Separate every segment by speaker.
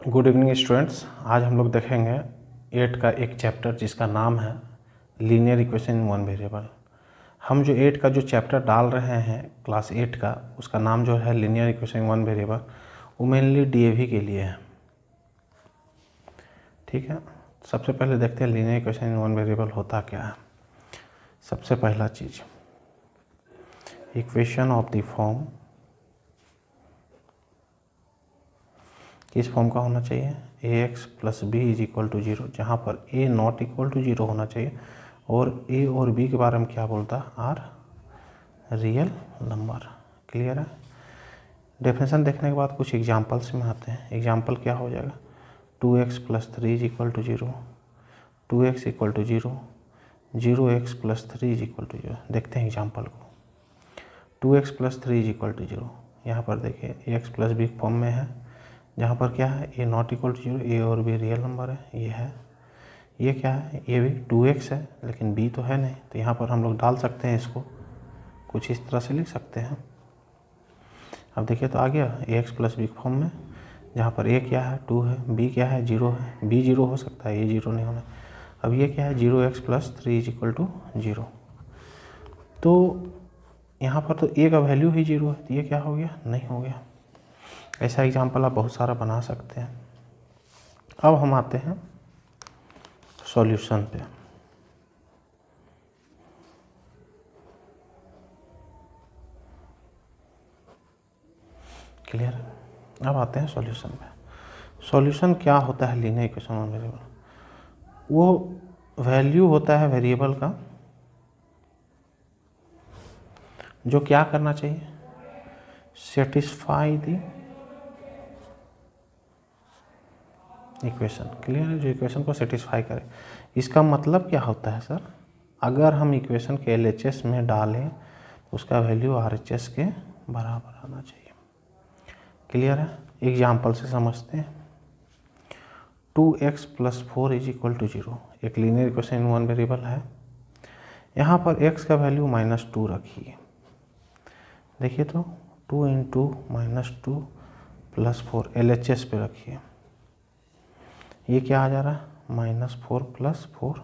Speaker 1: Good evening students. आज हम लोग देखेंगे 8 का एक चैप्टर जिसका नाम है linear equation in one variable. हम जो 8 का जो चैप्टर डाल रहे हैं क्लास 8 का, उसका नाम जो है linear equation in one variable, वो मेनली डीएवी के लिए है। ठीक है, सबसे पहले देखते हैं linear equation in one variable होता क्या है। सबसे पहला चीज़, इक्वेशन ऑफ द फॉर्म, किस फॉर्म का होना चाहिए, ax plus B is equal to 0, जहाँ पर a नॉट इक्वल टू 0 होना चाहिए और a और b के बारे में क्या बोलता है, आर रियल नंबर। क्लियर है। डेफिनेशन देखने के बाद कुछ एग्जांपल्स में आते हैं। एग्जांपल क्या हो जाएगा, 2x plus 3 is equal to 0, 2x equal to 0, 0x plus 3 is equal to 0। देखते हैं एग्जाम्पल को। 2x plus 3 is equal to 0, यहाँ पर देखिए x प्लस बी फॉर्म में है, जहाँ पर क्या है, ए नॉट इक्वल टू 0, ए और बी रियल नंबर है, ये है। ये क्या है, ये भी 2x है लेकिन b तो है नहीं, तो यहाँ पर हम लोग डाल सकते हैं, इसको कुछ इस तरह से लिख सकते हैं। अब देखिए तो आ गया ax प्लस बी फॉर्म में, जहाँ पर a क्या है, 2 है, b क्या है, 0 है, b 0 हो सकता है, ये 0 नहीं होना। अब ये क्या है, 0x plus 3 is equal to 0, तो यहाँ पर तो a का वैल्यू ही 0 है, तो ये क्या हो गया, नहीं हो गया। ऐसा एग्जाम्पल आप बहुत सारा बना सकते हैं। अब हम आते हैं सॉल्यूशन पे। क्लियर। अब आते हैं सॉल्यूशन पे। सॉल्यूशन क्या होता है लीनियर इक्वेशन ऑन वेरिएबल, वो वैल्यू होता है वेरिएबल का जो क्या करना चाहिए, सेटिस्फाई द इक्वेशन। क्लियर है, जो इक्वेशन को सेटिस्फाई करे। इसका मतलब क्या होता है सर, अगर हम इक्वेशन के LHS में डालें उसका वैल्यू RHS के बराबर आना चाहिए। क्लियर है। एग्जाम्पल से समझते हैं। 2x plus 4 is equal to 0, एक linear equation in one variable है। यहाँ पर x का वैल्यू -2 रखिए। देखिए तो 2 इंटू -2 प्लस 4 LHS पे रखिए, ये क्या आ जा रहा है, -4 प्लस 4।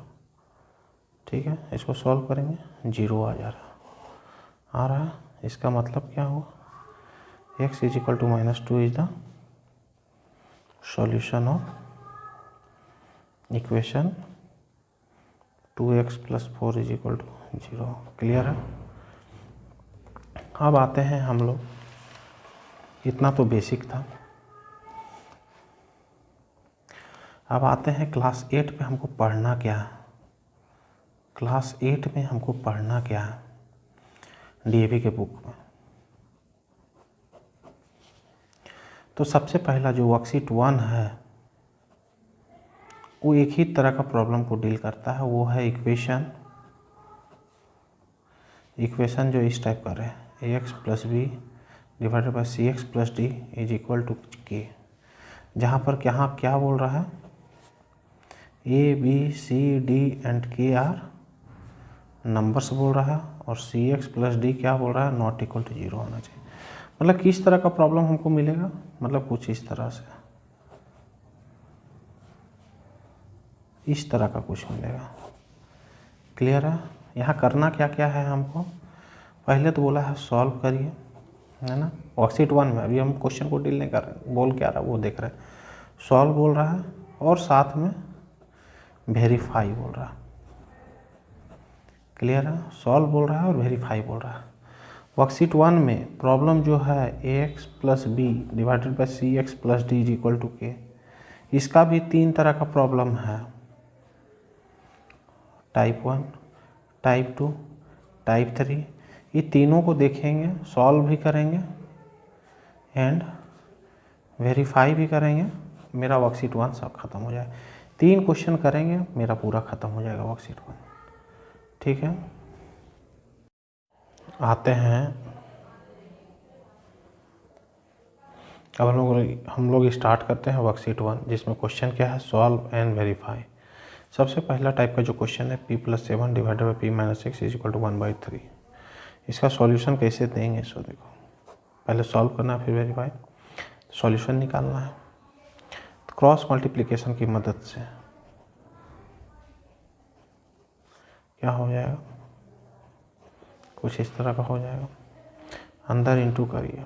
Speaker 1: ठीक है, इसको सॉल्व करेंगे, 0 आ रहा है। इसका मतलब क्या हुआ, x is equal to -2 is the solution of equation 2x plus 4 is equal to 0। Clear है। अब आते हैं हम लोग, इतना तो बेसिक था। अब आते हैं क्लास 8 पे हमको पढ़ना क्या है। क्लास 8 में हमको पढ़ना क्या है, डीएवी के बुक में। तो सबसे पहला जो वर्कशीट 1 है वो एक ही तरह का प्रॉब्लम को डील करता है, वो है इक्वेशन जो इस टाइप का है, ax plus B divided by cx plus D is equal to k, जहाँ पर क्या बोल रहा है, a b c d and k are numbers बोल रहा है, और cx प्लस डी क्या बोल रहा है, नॉट इक्वल टू 0 होना चाहिए। मतलब किस तरह का प्रॉब्लम हमको मिलेगा, मतलब कुछ इस तरह से, इस तरह का कुछ मिलेगा। क्लियर है। यहाँ करना क्या क्या है हमको, पहले तो बोला है सॉल्व करिए, है ना। वर्कशीट 1 में अभी हम क्वेश्चन को डील नहीं कर रहे, बोल क्या रहा है वो देख रहे हैं। सॉल्व बोल रहा है और साथ में वेरीफाई बोल रहा है। क्लियर है, सॉल्व बोल रहा है और वेरीफाई बोल रहा है। वर्कशीट 1 में प्रॉब्लम जो है ax plus B divided by cx plus D is equal to k, इसका भी 3 तरह का प्रॉब्लम है, टाइप 1, टाइप 2, टाइप 3। ये तीनों को देखेंगे, सॉल्व भी करेंगे एंड वेरीफाई भी करेंगे, मेरा वर्कशीट 1 सब खत्म हो जाएगा। 3 क्वेश्चन करेंगे, मेरा पूरा खत्म हो जाएगा वर्कशीट 1। ठीक है, आते हैं अब हम लोग स्टार्ट करते हैं वर्कशीट 1, जिसमें क्वेश्चन क्या है, सॉल्व एंड वेरीफाई। सबसे पहला टाइप का जो क्वेश्चन है, p plus 7 divided by p minus 6 is equal to 1/3। इसका सॉल्यूशन कैसे देंगे, सो देखो, पहले सॉल्व करना है फिर वेरीफाई, सॉल्यूशन निकालना है। तो क्रॉस मल्टीप्लिकेशन की मदद से क्या हो जाएगा, कुछ इस तरह का हो जाएगा। अंदर इंटू करिए,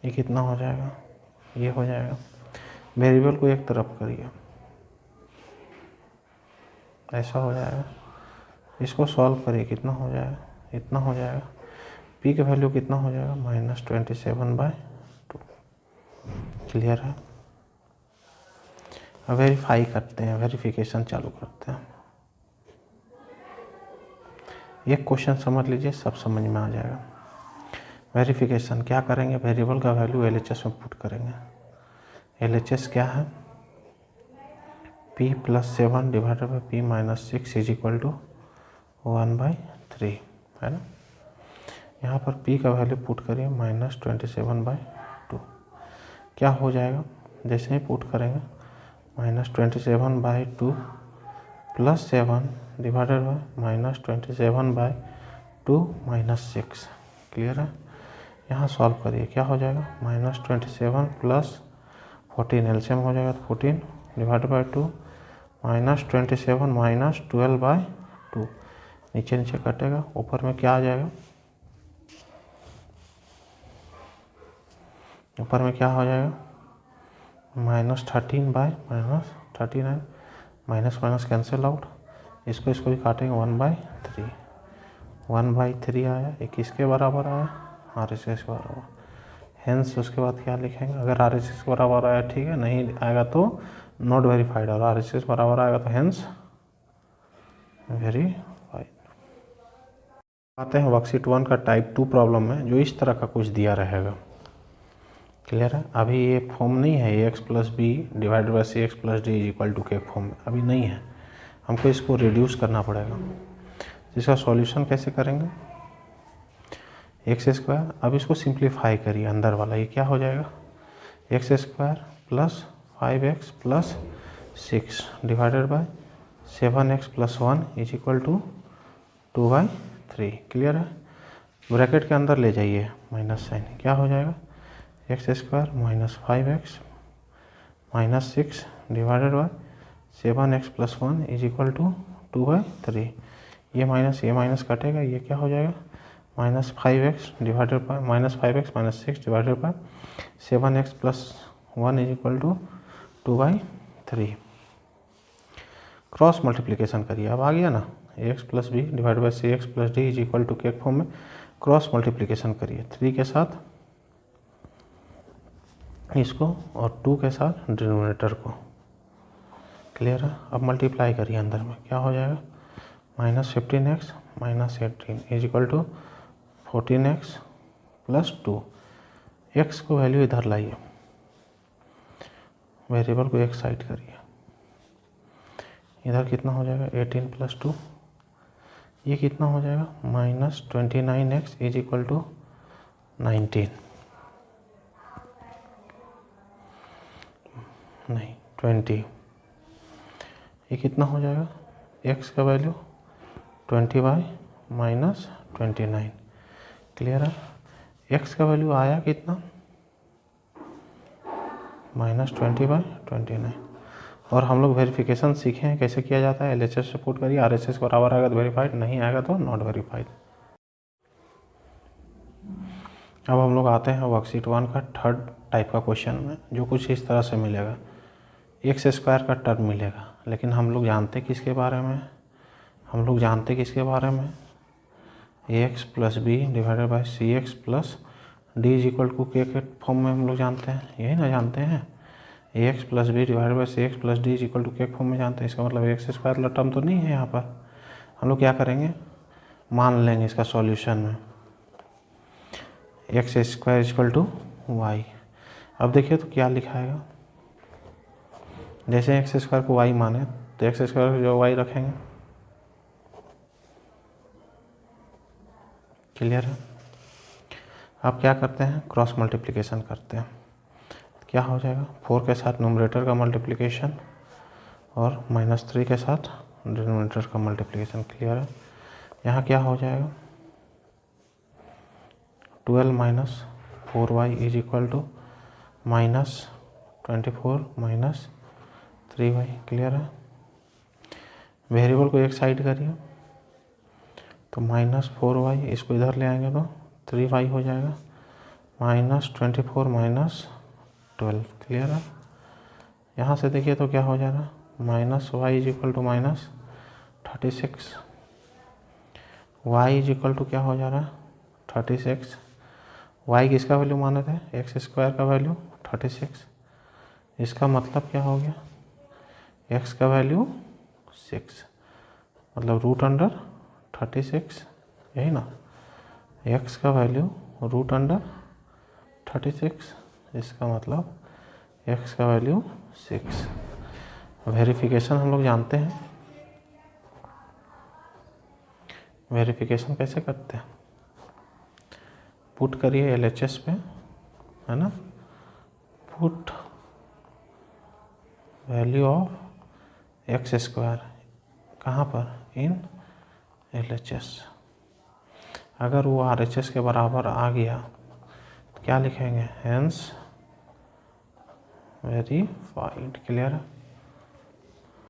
Speaker 1: ये कितना हो जाएगा, ये हो जाएगा। वेरिएबल को एक तरफ करिए, ऐसा हो जाएगा। इसको सॉल्व करिए, कितना हो जाएगा, इतना हो जाएगा। पी का वैल्यू कितना हो जाएगा, -27/2। क्लियर है। अब वेरीफाई करते हैं, वेरिफिकेशन चालू करते हैं। एक क्वेश्चन समझ लीजिए, सब समझ में आ जाएगा। वेरिफिकेशन क्या करेंगे, वेरिएबल का वैल्यू LHS में पुट करेंगे। LHS क्या है, P + 7 divided by P - 6 is equal to 1/3 है ना। यहाँ पर P का वैल्यू पुट करिए -27/2। क्या हो जाएगा, जैसे ही पुट करेंगे -27/2 + 7 डिवाइडेड बाई -27/2 - 6। क्लियर है। यहाँ सॉल्व करिए, क्या हो जाएगा, -27 + 14 एलसीएम हो जाएगा, 14 डिवाइडेड बाई 2 -27 - 12/2। नीचे नीचे कटेगा, ऊपर में क्या आ जाएगा, ऊपर में क्या हो जाएगा, -13/-39, माइनस माइनस कैंसिल आउट। इसको भी काटेंगे, 1/3। 1/3 आया, ये किसके बराबर आया, RHS के बराबर। हेंस उसके बाद क्या लिखेंगे, अगर RHS के बराबर आया ठीक है, नहीं आएगा तो नॉट वेरीफाइड, और RHS बराबर आएगा तो हेंस वेरीफाइड। आते हैं वर्कशीट 1 का टाइप 2 प्रॉब्लम में, जो इस तरह का कुछ दिया रहेगा। क्लियर है। अभी ये फॉर्म नहीं है AX + B divided by CX + D equal to के फॉर्म में अभी नहीं है, हमको इसको रिड्यूस करना पड़ेगा। इसका सॉल्यूशन कैसे करेंगे, x² अब इसको सिंप्लीफाई करिए, अंदर वाला ये क्या हो जाएगा, x² + 5x + 6 divided by 7x + 1 is equal to 2/3। Clear है। ब्रैकेट के अंदर ले जाइए माइनस साइन, क्या हो जाएगा, x² - 5x - 6 divided by 7x + 1 is equal to 2/3। ये माइनस कटेगा, ये क्या हो जाएगा, -5x divided by -5x - 6 divided by 7x + 1 is equal to 2/3। Cross multiplication करिए, अब आ गया ना, AX + B divided by CX + D is equal to के फॉर्म में क्रॉस मल्टीप्लिकेशन करिए, 3 के साथ इसको और 2 के साथ डिनोमिनेटर को। क्लियर है। अब मल्टीप्लाई करिए, अंदर में क्या हो जाएगा, -15x - 18 is equal to 14x + 2। x को वैल्यू इधर लाइए, वेरिएबल को एक साइड करिए, इधर कितना हो जाएगा, 18 + 2, ये कितना हो जाएगा, -29x इज इक्वल टू 19, नहीं 20। ये कितना हो जाएगा, x का वैल्यू 20/-29। क्लियर है। x का वैल्यू आया कितना, -20/29। और हम लोग वेरिफिकेशन सीखे हैं कैसे किया जाता है, LHS से पुट करिए, RHS बराबर आएगा तो वेरीफाइड, नहीं आएगा तो नॉट वेरीफाइड। अब हम लोग आते हैं वर्कशीट 1 का थर्ड टाइप का क्वेश्चन में, जो कुछ इस तरह से मिलेगा, x² का टर्म मिलेगा, लेकिन हम लोग जानते किसके बारे में, हम लोग जानते किसके बारे में, AX + B divided by CX + D is equal to के फॉर्म में हम लोग जानते हैं, यही ना जानते हैं, AX + B divided by CX + D is equal to के फॉर्म में जानते हैं। इसका मतलब x² वाला टर्म तो नहीं है यहाँ पर। हम लोग क्या करेंगे, मान लेंगे इसका सॉल्यूशन में x² = y। अब देखिए तो क्या लिखाएगा, जैसे x² को y माने तो x² को जो y रखेंगे। क्लियर है। अब क्या करते हैं, क्रॉस मल्टीप्लिकेशन करते हैं, क्या हो जाएगा, 4 के साथ न्यूमरेटर का मल्टीप्लिकेशन और -3 के साथ डिनोमिनेटर का मल्टीप्लिकेशन। क्लियर है। यहाँ क्या हो जाएगा, 12 - 4y is equal to 24 minus 3y। Clear है। वेरिएबल को एक साइड करिए तो -4y, इसको इधर ले आएंगे तो 3y हो जाएगा, -24 माइनस 12। क्लियर है। यहाँ से देखिए तो क्या हो जा रहा है, -y is equal to -36, y is equal to क्या हो जा रहा है 36। y किसका वैल्यू माने थे, x² का वैल्यू 36। इसका मतलब क्या हो गया, x का वैल्यू 6, मतलब √36, यही ना, x का वैल्यू √36, इसका मतलब x का वैल्यू 6। वेरिफिकेशन हम लोग जानते हैं, वेरिफिकेशन कैसे करते हैं, पुट करिए LHS पे, है ना, पुट वैल्यू ऑफ x² कहाँ पर, इन LHS। अगर वो RHS के बराबर आ गया तो क्या लिखेंगे, हेंस वेरीफाइड। क्लियर है।